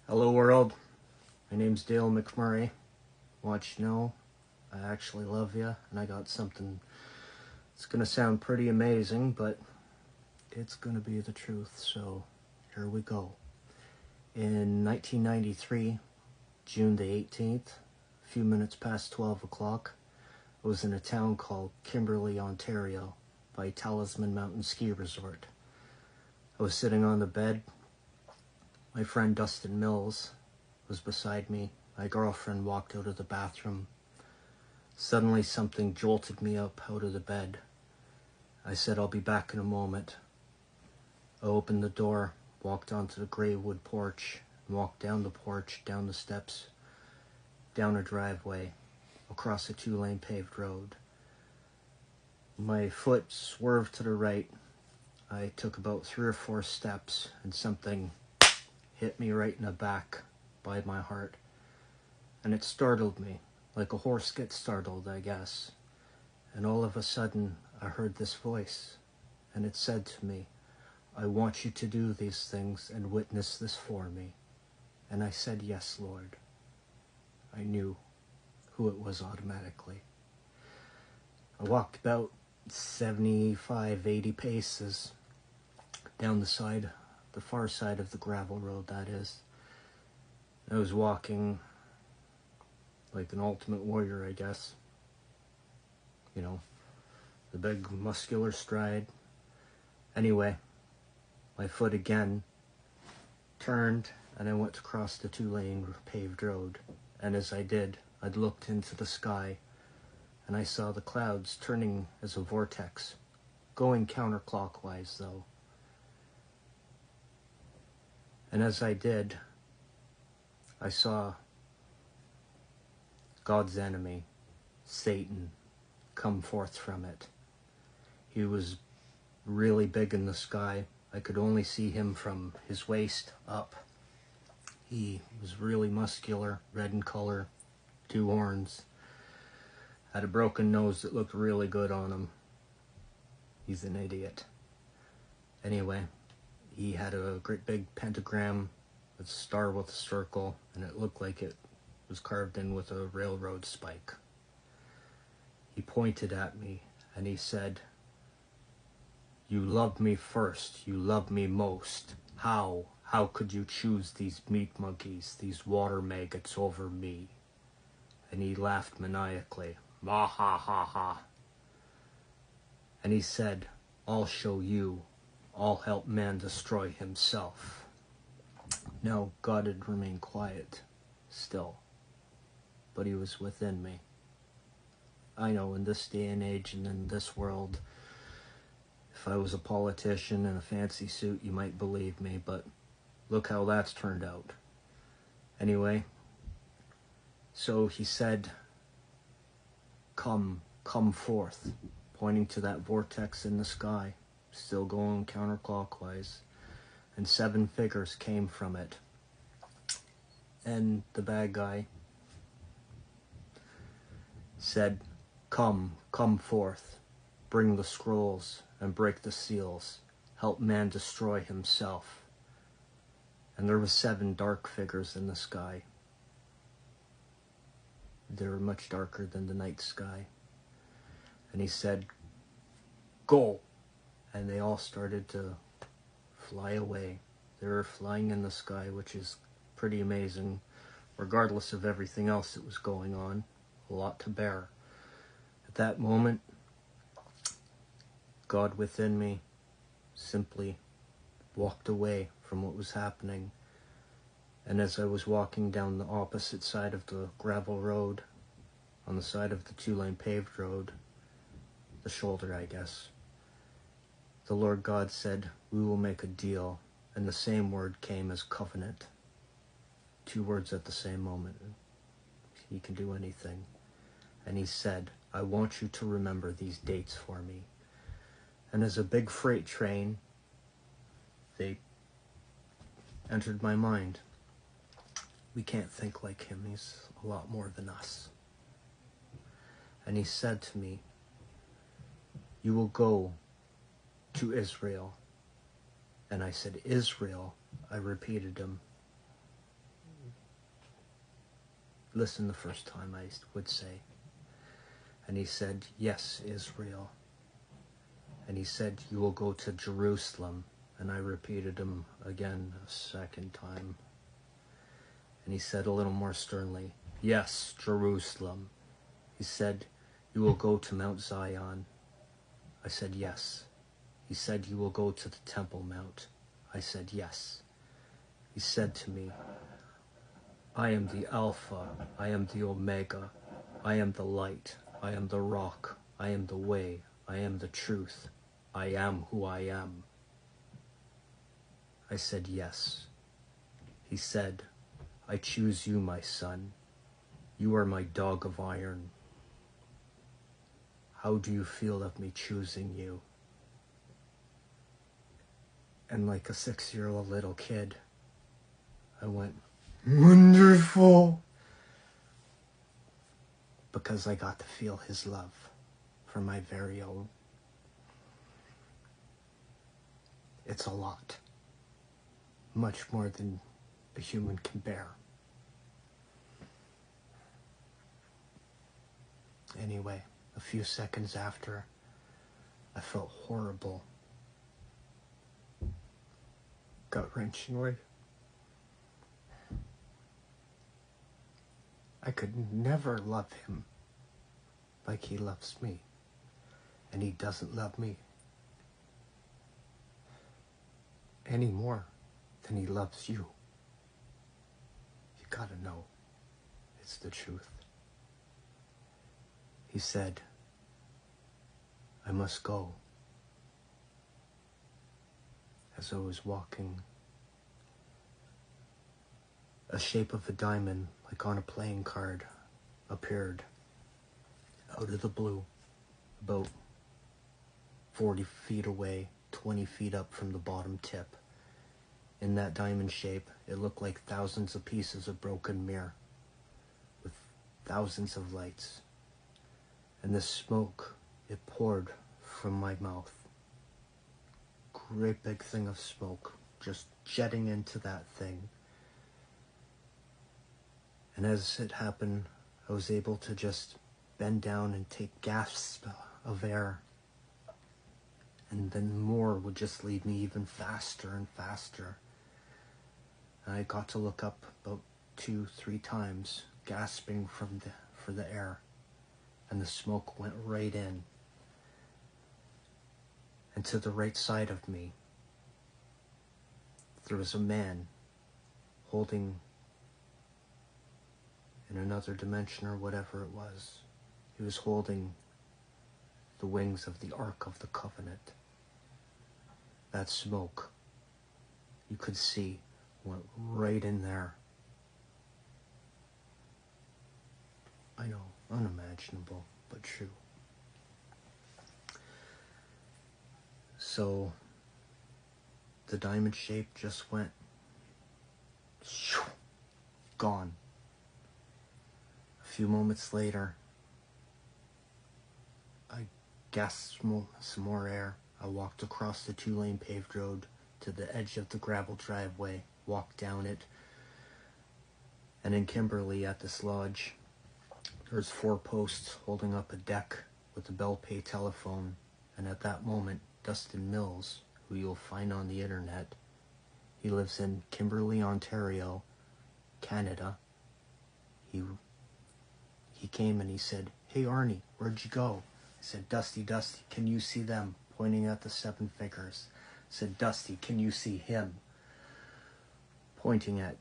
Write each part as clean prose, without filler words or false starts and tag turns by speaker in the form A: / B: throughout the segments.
A: Hello world, my name's Dale McMurray. Want you to know, I actually love you, and I got something. It's gonna sound pretty amazing, but it's gonna be the truth, so here we go. In 1993, June the 18th, a few minutes past 12 o'clock, I was in a town called Kimberley, Ontario, by Talisman Mountain Ski Resort. I was sitting on the bed. My friend Dustin Mills was beside me. My girlfriend walked out of the bathroom. Suddenly something jolted me up out of the bed. I said, "I'll be back in a moment." I opened the door, walked onto the gray wood porch, and walked down the porch, down the steps, down a driveway, across a 2-lane paved road. My foot swerved to the right. I took about 3 or 4 steps, and something hit me right in the back by my heart. And it startled me, like a horse gets startled, I guess. And all of a sudden, I heard this voice, and it said to me, "I want you to do these things and witness this for me." And I said, "Yes, Lord." I knew who it was automatically. I walked about 75, 80 paces down the far side of the gravel road, that is. I was walking like an ultimate warrior, I guess. You know, the big muscular stride. Anyway, my foot again turned and I went to cross the 2-lane paved road. And as I did, I looked into the sky and I saw the clouds turning as a vortex, going counterclockwise though. And as I did, I saw God's enemy, Satan, come forth from it. He was really big in the sky. I could only see him from his waist up. He was really muscular, red in color, 2 horns, had a broken nose that looked really good on him. He's an idiot. Anyway, he had a great big pentagram with a star with a circle, and it looked like it was carved in with a railroad spike. He pointed at me and he said, "You love me first, you love me most. How could you choose these meat monkeys, these water maggots over me?" And he laughed maniacally. "Ma ha ha ha." And he said, "I'll show you. I'll help man destroy himself." Now, God had remained quiet still, but he was within me. I know in this day and age and in this world, if I was a politician in a fancy suit, you might believe me, but look how that's turned out. Anyway, so he said, come forth, pointing to that vortex in the sky, still going counterclockwise, and 7 figures came from it. And the bad guy said, come forth, bring the scrolls and break the seals, help man destroy himself." And there were 7 dark figures in the sky. They were much darker than the night sky. And he said, "Go!" And they all started to fly away. They were flying in the sky, which is pretty amazing, regardless of everything else that was going on. A lot to bear. At that moment, God within me simply walked away from what was happening. And as I was walking down the opposite side of the gravel road, on the side of the 2-lane paved road, the shoulder, I guess, the Lord God said, "We will make a deal." And the same word came as covenant. 2 words at the same moment. He can do anything. And he said, "I want you to remember these dates for me." And as a big freight train, they entered my mind. We can't think like him. He's a lot more than us. And he said to me, "You will go to Israel." And I said, "Israel?" I repeated him. listen the first time I would say. And he said, yes, Israel. And he said, you will go to Jerusalem. And I repeated him again a second time. And he said a little more sternly, yes, Jerusalem. He said, you will go to Mount Zion. I said, yes. He said, you will go to the Temple Mount. I said, yes. He said to me, I am the Alpha, I am the Omega, I am the light, I am the rock, I am the way, I am the truth, I am who I am. I said, yes. He said, I choose you, my son. You are my dog of iron. How do you feel of me choosing you? And like a 6-year-old little kid, I went, wonderful. Because I got to feel his love for my very own. It's a lot. Much more than a human can bear. Anyway, a few seconds after, I felt horrible. Gut-wrenchingly. I could never love him like he loves me. And he doesn't love me any more than he loves you. You gotta know, it's the truth. He said, I must go. As I was walking, a shape of a diamond, like on a playing card, appeared out of the blue, about 40 feet away, 20 feet up from the bottom tip. In that diamond shape, it looked like thousands of pieces of broken mirror, with thousands of lights. And the smoke, it poured from my mouth. Great big thing of smoke, just jetting into that thing. And as it happened, I was able to just bend down and take gasps of air. And then more would just lead me even faster and faster. And I got to look up about 2-3 times, gasping for the air. And the smoke went right in. And to the right side of me, there was a man holding, in another dimension or whatever it was, he was holding the wings of the Ark of the Covenant. That smoke, you could see, went right in there. I know, unimaginable, but true. So, the diamond shape just went, gone. A few moments later, I gasped some more air. I walked across the 2-lane paved road to the edge of the gravel driveway, walked down it, and in Kimberley at this lodge, there's 4 posts holding up a deck with a Bell Pay telephone, and at that moment, Dustin Mills, who you'll find on the internet, he lives in Kimberley, Ontario, Canada. He came and he said, hey Arnie, where'd you go? I said, Dusty, can you see them? Pointing at the 7 figures. I said, Dusty, can you see him? Pointing at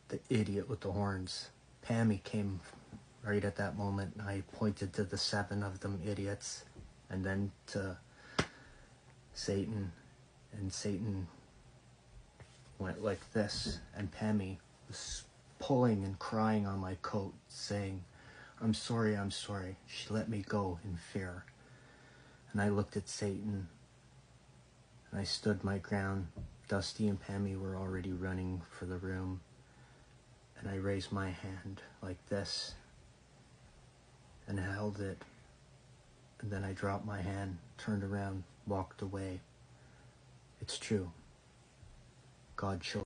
A: the idiot with the horns. Pammy came right at that moment. I pointed to the 7 of them idiots, and then to Satan, and Satan went like this, and Pammy was pulling and crying on my coat, saying, I'm sorry. She let me go in fear. And I looked at Satan, and I stood my ground. Dusty and Pammy were already running for the room, and I raised my hand like this, and held it, and then I dropped my hand, turned around, walked away. It's true. God chose